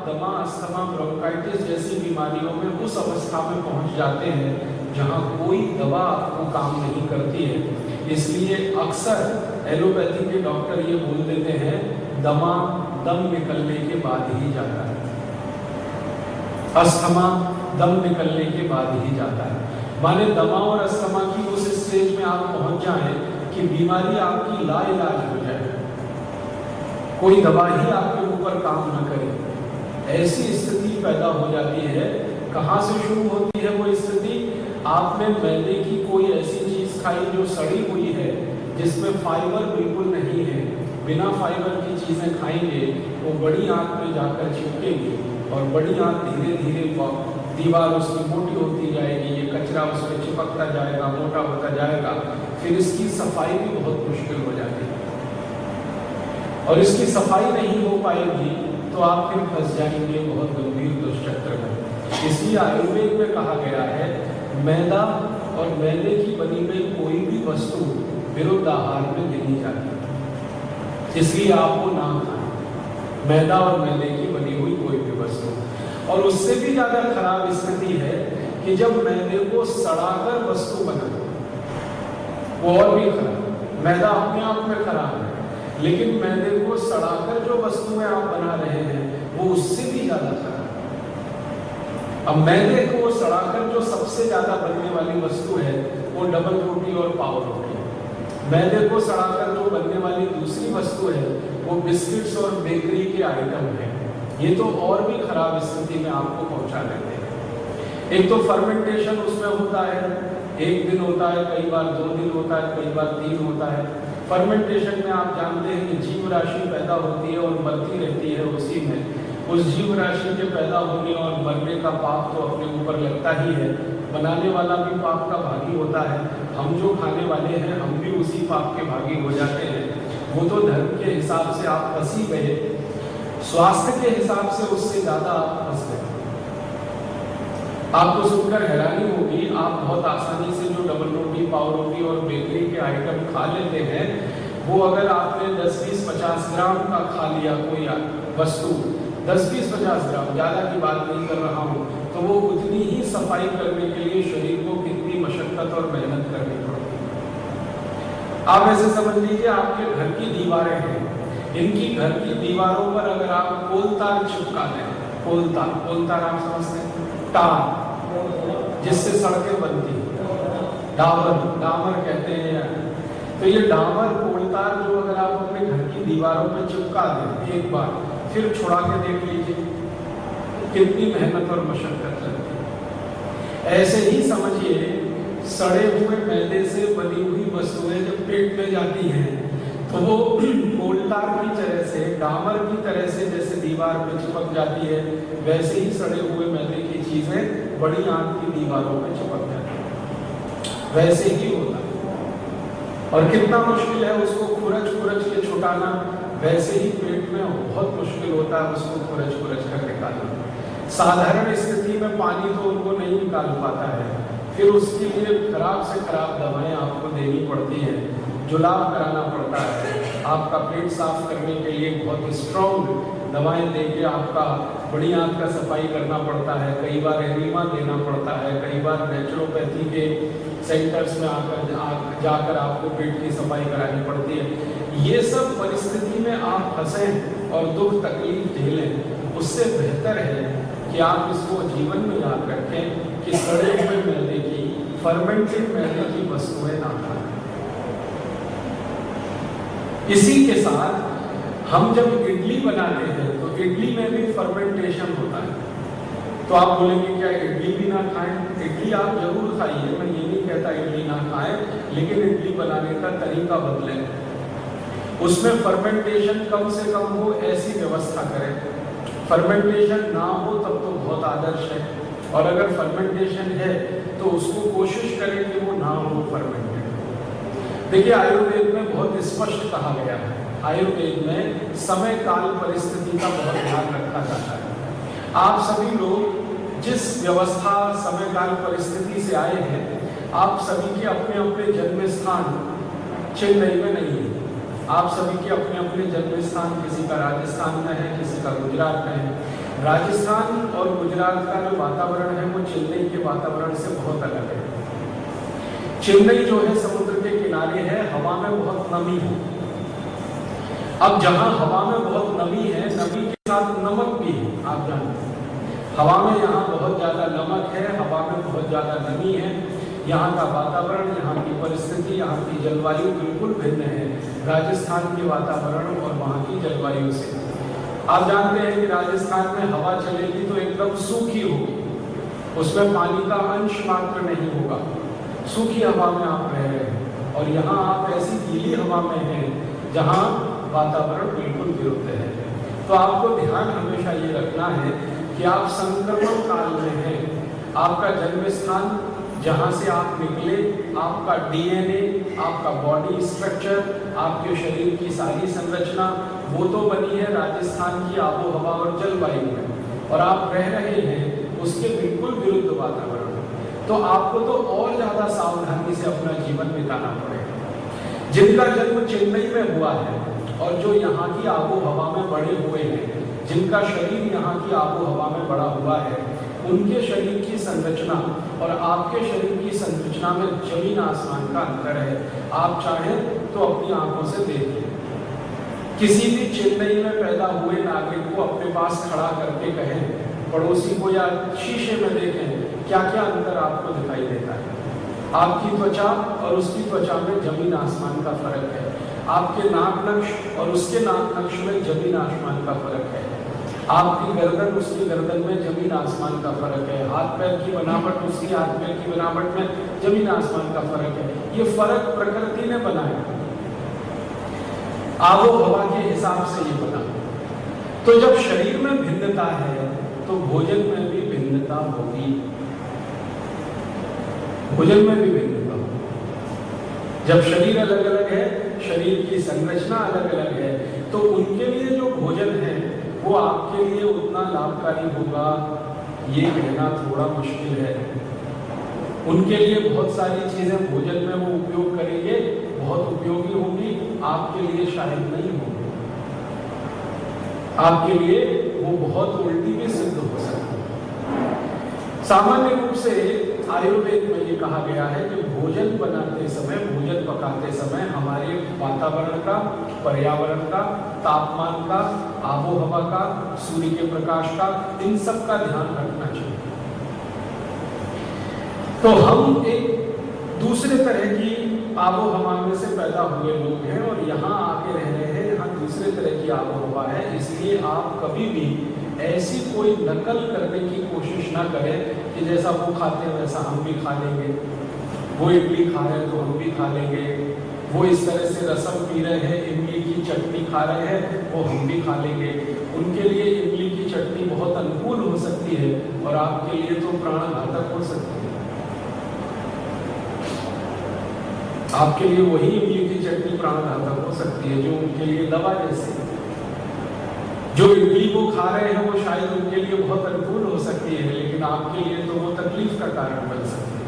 दमा, asthma, bronchitis जैसी बीमारियों में उस अवस्था में पहुंच जाते हैं जहां कोई दवा आपको काम नहीं करती है। इसलिए अक्सर एलोपैथी के डॉक्टर ये बोल देते हैं दमा दम निकलने के बाद ही जाता है, अस्थमा दम निकलने के बाद ही जाता है। माने दमा और अस्थमा की उस स्टेज में आप पहुंच जाएं कि बीमारी आपकी लाइलाज हो जाए, कोई दवा ही आपके ऊपर काम न करे, ऐसी स्थिति पैदा हो जाती है। कहाँ से शुरू होती है वो स्थिति? आपने मैदे की कोई ऐसी चीज खाई जो सड़ी हुई है, जिसमें फाइबर बिल्कुल नहीं है, बिना फाइबर की चीजें खाएंगे वो बड़ी आंत में जाकर चिपकेगी और बड़ी आंत धीरे धीरे दीवार उसकी मोटी होती जाएगी, ये कचरा उसमें चिपकता जाएगा, मोटा होता जाएगा, फिर इसकी सफाई भी बहुत मुश्किल हो जाती है और इसकी सफाई नहीं हो पाएगी तो आप फिर फंस जाएंगे बहुत गंभीर दुष्चक्र में। इसलिए आयुर्वेद में कहा गया है मैदा और मैदे की बनी गई कोई भी वस्तु विरुद्ध आहार में गिनी जाती है, इसलिए आपको ना खाएं मैदा और मैदे की बनी हुई कोई भी वस्तु। और उससे भी ज्यादा खराब स्थिति है कि जब मैदे को सड़ाकर वस्तु बनाए, वो और भी खराब। मैदा अपने आप में खराब है, लेकिन मैदे को सड़ाकर जो वस्तुएं आप बना रहे हैं वो उससे भी ज्यादा खराब। अब मैदे को सड़ाकर जो सबसे ज्यादा बनने वाली वस्तु है वो डबल रोटी और पाव रोटी है। मैदे को सड़ाकर जो बनने वाली दूसरी वस्तु है वो बिस्किट्स और बेकरी के आइटम है। ये तो और भी खराब स्थिति में आपको पहुंचा देते हैं। एक तो फर्मेंटेशन उसमें होता है, एक दिन होता है, कई बार 2 दिन होता है, कई बार 3 होता है। फर्मेंटेशन में आप जानते हैं कि जीव राशि पैदा होती है और मरती रहती है उसी में। उस जीव राशि के पैदा होने और मरने का पाप तो अपने ऊपर लगता ही है, बनाने वाला भी पाप का भागी होता है, हम जो खाने वाले हैं हम भी उसी पाप के भागी हो जाते हैं। वो तो धर्म के हिसाब से आप फंस ही गए, स्वास्थ्य के हिसाब से उससे ज्यादा आप फंस गए। आपको सुनकर हैरानी होगी, आप बहुत आसानी से जो डबल रोटी, पाव रोटी और बेकरी के आइटम खा लेते हैं, वो अगर आपने 10, 20, 50 ग्राम का खा लिया कोई वस्तु, 10, 20, 50 ग्राम, ज्यादा की बात नहीं कर रहा हूँ, तो वो उतनी ही सफाई करने के लिए शरीर को कितनी मशक्कत और मेहनत करनी पड़ती है। आप ऐसे समझ लीजिए आपके घर की दीवारें हैं, इनकी घर की दीवारों पर अगर आप कोलतार चिपका दें, कोलतार आप समझते हैं, टार जिससे सड़कें बनती हैं, डामर कहते हैं। तो ये डामर कोलतार जो अगर आप अपने घर की दीवारों पर चिपका दें एक बार, फिर छुड़ा के देख लीजिए कितनी मेहनत और मशक्कत लगती है। ऐसे ही समझिए सड़े हुए मैदे से बनी हुई वस्तुएं जब पेट में जाती हैं तो वो कोलतार की तरह से, डामर की तरह से जैसे दीवार पे चिपक जाती है, वैसे ही सड़े हुए मैदे की चीजें बड़ी आंत की दीवारों पे चिपक जाती है, वैसे ही होता है। और कितना मुश्किल है उसको खुरच के छुटाना, वैसे ही पेट में बहुत मुश्किल होता है उसको खुरच कर निकालना। साधारण स्थिति में पानी तो उनको नहीं निकाल पाता है, फिर उसके लिए खराब से खराब दवाएं आपको देनी पड़ती है, जुलाब कराना पड़ता है, आपका पेट साफ करने के लिए बहुत स्ट्रॉन्ग दवाएं देके आपका बड़ी आंत का सफाई करना पड़ता है, कई बार एनिमा देना पड़ता है, कई बार नेचुरोपैथी के सेंटर्स में जाकर आपको पेट की सफाई करानी पड़ती है। ये सब परिस्थिति में आप फंसे और दुख तकलीफ झेलें, उससे बेहतर है कि आप इसको जीवन में याद रखें कि सड़े हुए मैदे की, फर्मेंटेड मैदे की वस्तुएं ना खाएं। इसी के साथ हम जब इडली बनाते हैं तो इडली में भी फर्मेंटेशन होता है। तो आप बोलेंगे क्या इडली भी ना खाएं? इडली आप जरूर खाइए, मैं ये नहीं कहता इडली ना खाएं, लेकिन इडली बनाने का तरीका बदलें, उसमें फर्मेंटेशन कम से कम हो ऐसी व्यवस्था करें। फर्मेंटेशन ना हो तब तो बहुत आदर्श है, और अगर फर्मेंटेशन है तो उसको कोशिश करें कि वो ना हो फर्मेंटेड। देखिए आयुर्वेद में बहुत स्पष्ट कहा गया है, आयुर्वेद में समय काल परिस्थिति का बहुत ध्यान रखा जाता है। आप सभी लोग जिस व्यवस्था समय काल परिस्थिति से आए हैं, आप सभी के अपने अपने जन्म स्थान चेन्नई में नहीं है, आप सभी के अपने अपने जन्म स्थान किसी का राजस्थान में है, किसी का गुजरात में है, राजस्थान और गुजरात का जो वातावरण है वो चेन्नई के वातावरण से बहुत अलग है। चेन्नई जो है समुद्र के किनारे है, हवा में बहुत नमी है। अब जहां हवा में बहुत नमी है, नमी के साथ नमक भी है, आप जानते हैं। हवा में यहाँ बहुत ज्यादा नमक है, हवा में बहुत ज्यादा नमी है। यहाँ का वातावरण, यहाँ की परिस्थिति, यहाँ की जलवायु बिल्कुल भिन्न है राजस्थान के वातावरण और वहाँ की जलवायु से। आप जानते हैं कि राजस्थान में हवा चलेगी तो एकदम सूखी होगी, उसमें पानी का अंश मात्र नहीं होगा, सूखी हवा में आप रह रहे हैं। और यहाँ आप ऐसी गीली हवा में हैं जहाँ वातावरण बिल्कुल विरुद्ध है। तो आपको ध्यान हमेशा ये रखना है कि आप संक्रमण काल में हैं। आपका जन्म स्थान, जहाँ से आप निकले, आपका डीएनए, आपका बॉडी स्ट्रक्चर, आपके शरीर की सारी संरचना वो तो बनी है राजस्थान की आबो हवा और जलवायु में, और आप रह रहे हैं उसके बिल्कुल विरुद्ध वातावरण। तो आपको तो और ज्यादा सावधानी से अपना जीवन बिताना पड़ेगा। जिनका जन्म चेन्नई में हुआ है और जो यहाँ की आबो हवा में बड़े हुए हैं, जिनका शरीर यहाँ की आबो हवा में बड़ा हुआ है, उनके शरीर की संरचना और आपके शरीर की संरचना में जमीन आसमान का अंतर है। आप चाहें तो अपनी आंखों से देखें। किसी भी चेन्नई में पैदा हुए नागरिक को अपने पास खड़ा करके कहें, पड़ोसी को या शीशे में देखें, क्या क्या अंतर आपको दिखाई देता है। आपकी त्वचा और उसकी त्वचा में जमीन आसमान का फर्क है। आपके नाक नक्श और उसके नाक नक्श में जमीन आसमान का फर्क है। आपकी गर्दन उसकी गर्दन में जमीन आसमान का फर्क है। हाथ पैर की बनावट उसकी हाथ पैर की बनावट में जमीन आसमान का फर्क है। ये फर्क प्रकृति ने बनाया, आबो हवा के हिसाब से ये बना। तो जब शरीर में भिन्नता है तो भोजन में भी भिन्नता होगी, भोजन में भी भिन्नता होगी। जब शरीर अलग अलग है, शरीर की संरचना अलग अलग है, तो उनके लिए जो भोजन है वो आपके लिए उतना लाभकारी होगा ये कहना थोड़ा मुश्किल है। उनके लिए बहुत सारी चीजें भोजन में वो उपयोग करेंगे, बहुत उपयोगी होगी, आपके लिए शायद नहीं होगी। आपके लिए वो बहुत उल्टी भी सिद्ध हो सकती है। सामान्य रूप से आयुर्वेद में ये कहा गया है कि भोजन बनाते समय, भोजन पकाते समय हमारे वातावरण का, पर्यावरण का, तापमान का, आबो हवा का, सूर्य के प्रकाश का, इन सब का ध्यान रखना चाहिए। तो हम एक दूसरे तरह की आबो हवा में से पैदा हुए लोग हैं और यहाँ आके रह रहे हैं, यहाँ दूसरे तरह की आबो हवा है। इसलिए आप कभी भी ऐसी कोई नकल करने की कोशिश ना करें कि जैसा वो खाते हैं वैसा हम भी खा लेंगे। वो इडली खा रहे हैं तो हम भी खा लेंगे, वो इस तरह से रसम पी रहे हैं, इमली की चटनी खा रहे हैं, वो हम भी खा लेंगे। उनके लिए इमली की चटनी बहुत अनुकूल हो सकती है और आपके लिए तो प्राणघातक हो सकती है। आपके लिए वही इमली की चटनी प्राणघातक हो सकती है जो उनके लिए दवा जैसे। जो इडली वो खा रहे हैं वो शायद उनके लिए बहुत अनुकूल हो सकती है, लेकिन आपके लिए तो वो तकलीफ का कारण बन सकती है।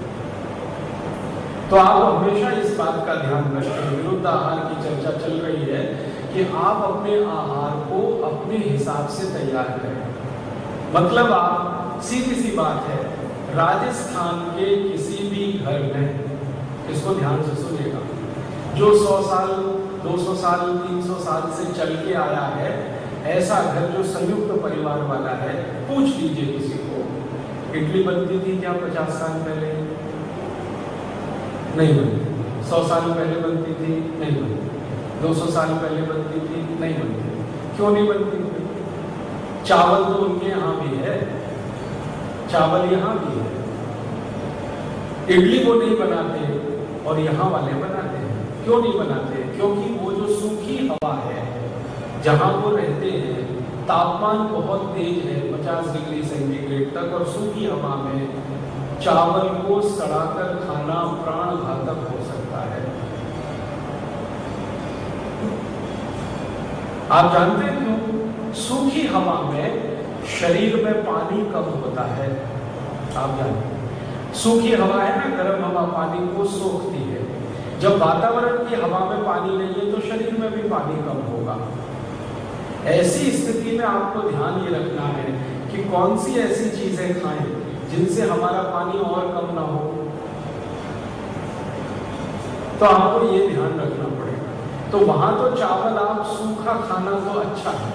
तो आप हमेशा इस बात का ध्यान रखें, विरुद्ध आहार की चर्चा चल रही है, कि आप अपने आहार को अपने हिसाब से तैयार करें। मतलब आप, सीधी सी बात है, राजस्थान के किसी भी घर में, इसको ध्यान से सुनिएगा, जो 100 साल 200 साल 300 साल से चल के आया है, ऐसा घर जो संयुक्त परिवार वाला है, पूछ लीजिए किसी को, इडली बनती थी क्या 50 साल पहले? नहीं बनती। 100 साल पहले बनती थी? नहीं बनती। 200 साल पहले बनती थी? नहीं बनती। क्यों नहीं बनती? चावल तो उनके यहाँ भी है, चावल यहाँ भी है। इडली वो नहीं बनाते और यहाँ वाले बनाते हैं। क्यों नहीं बनाते? क्योंकि वो जो सूखी हवा है जहाँ वो रहते हैं, तापमान बहुत तेज है, 50 डिग्री सेंटीग्रेड तक, और सूखी हवा में चावल को सड़ाकर खाना प्राणघातक हो सकता है। आप जानते हैं क्यों? सूखी हवा में शरीर में पानी कम होता है। आप जानते हैं, सूखी हवा है ना, गर्म हवा पानी को सोखती है। जब वातावरण की हवा में पानी नहीं है तो शरीर में भी पानी कम होगा। ऐसी स्थिति में आपको ध्यान ये रखना है कि कि कौन सी ऐसी चीजें खाएं जिनसे हमारा पानी और कम ना हो, तो आपको ये ध्यान रखना पड़ेगा। तो वहां तो चावल आप सूखा खाना तो अच्छा है,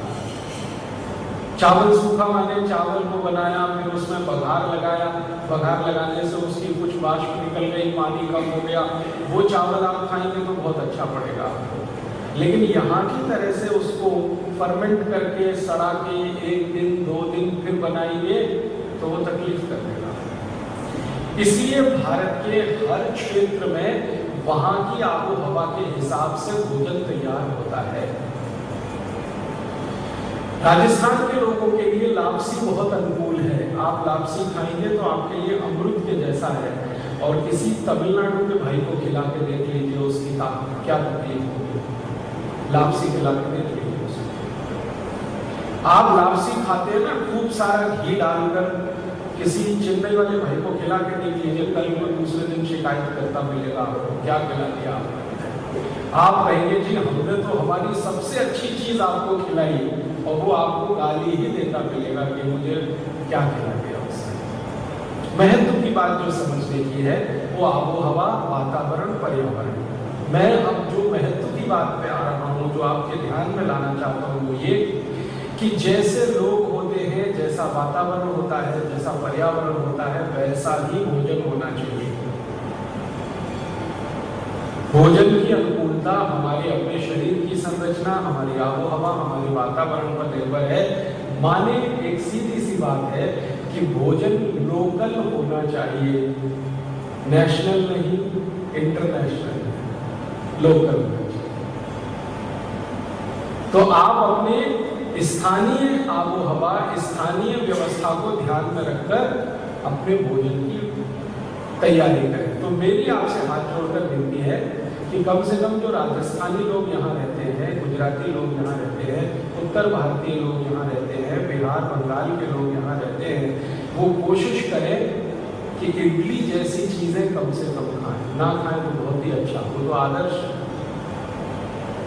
चावल सूखा माने चावल को बनाया, फिर उसमें बघार लगाया, बघार लगाने से उसकी कुछ वाष्प निकल गई, पानी कम हो गया, वो चावल आप खाएंगे तो बहुत अच्छा पड़ेगा आपको। लेकिन यहाँ की तरह से उसको फर्मेंट करके सड़ा के 1 दिन 2 दिन फिर बनाएंगे तो वो तकलीफ कर देगा। इसलिए भारत के हर क्षेत्र में वहां की आबो हवा के हिसाब से भोजन तैयार होता है। राजस्थान के लोगों के लिए लापसी बहुत अनुकूल है। आप लापसी खाएंगे तो आपके लिए अमृत के जैसा है। और किसी तमिलनाडु के भाई को खिला के देख लीजिए, उसकी क्या तकलीफ होगी। लापसी खिला के देख लीजिए उसको। आप लापसी खाते हैं ना, खूब सारा घी डालकर, किसी चेन्नई वाले भाई को खिला के देख लीजिए, कल को दूसरे दिन शिकायत करता मिलेगा आपको, क्या खिला दिया आप कहेंगे जी हमने तो हमारी सबसे अच्छी चीज आपको खिलाई, और वो आपको गाली ही देता मिलेगा कि मुझे क्या खिला दिया उसने। महत्व की बात जो समझने की है वो आबो हवा, वातावरण, पर्यावरण। मैं अब जो महत्व की बात पे आ रहा हूँ, जो आपके ध्यान में लाना चाहता हूँ, वो ये कि जैसे लोग होते हैं, जैसा वातावरण होता है, जैसा पर्यावरण होता है, वैसा ही भोजन होना चाहिए। भोजन की अनुकूलता हमारे अपने शरीर की संरचना, हमारी आबो हवा, हमारे वातावरण पर निर्भर है। माने एक सीधी सी बात है कि भोजन लोकल होना चाहिए, नेशनल नहीं, इंटरनेशनल, लोकल होना चाहिए। तो आप अपने स्थानीय आबो हवा, स्थानीय व्यवस्था को ध्यान में रखकर अपने भोजन की तैयारी करें। तो मेरी आपसे हाथ जोड़कर विनती है कि कम से कम जो राजस्थानी लोग यहाँ रहते हैं, गुजराती लोग यहाँ रहते हैं, उत्तर भारतीय लोग यहाँ रहते हैं, बिहार बंगाल के लोग यहाँ रहते हैं, वो कोशिश करें कि इडली जैसी चीजें कम से कम खाएं। ना खाएं तो बहुत ही अच्छा, वो तो आदर्श है,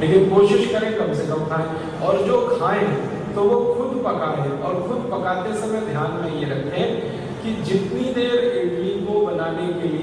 लेकिन कोशिश करें कम से कम खाएं। और जो खाएं तो वो खुद पकाएं, और खुद पकाते समय ध्यान में ये रखें कि जितनी देर इडली को बनाने के लिए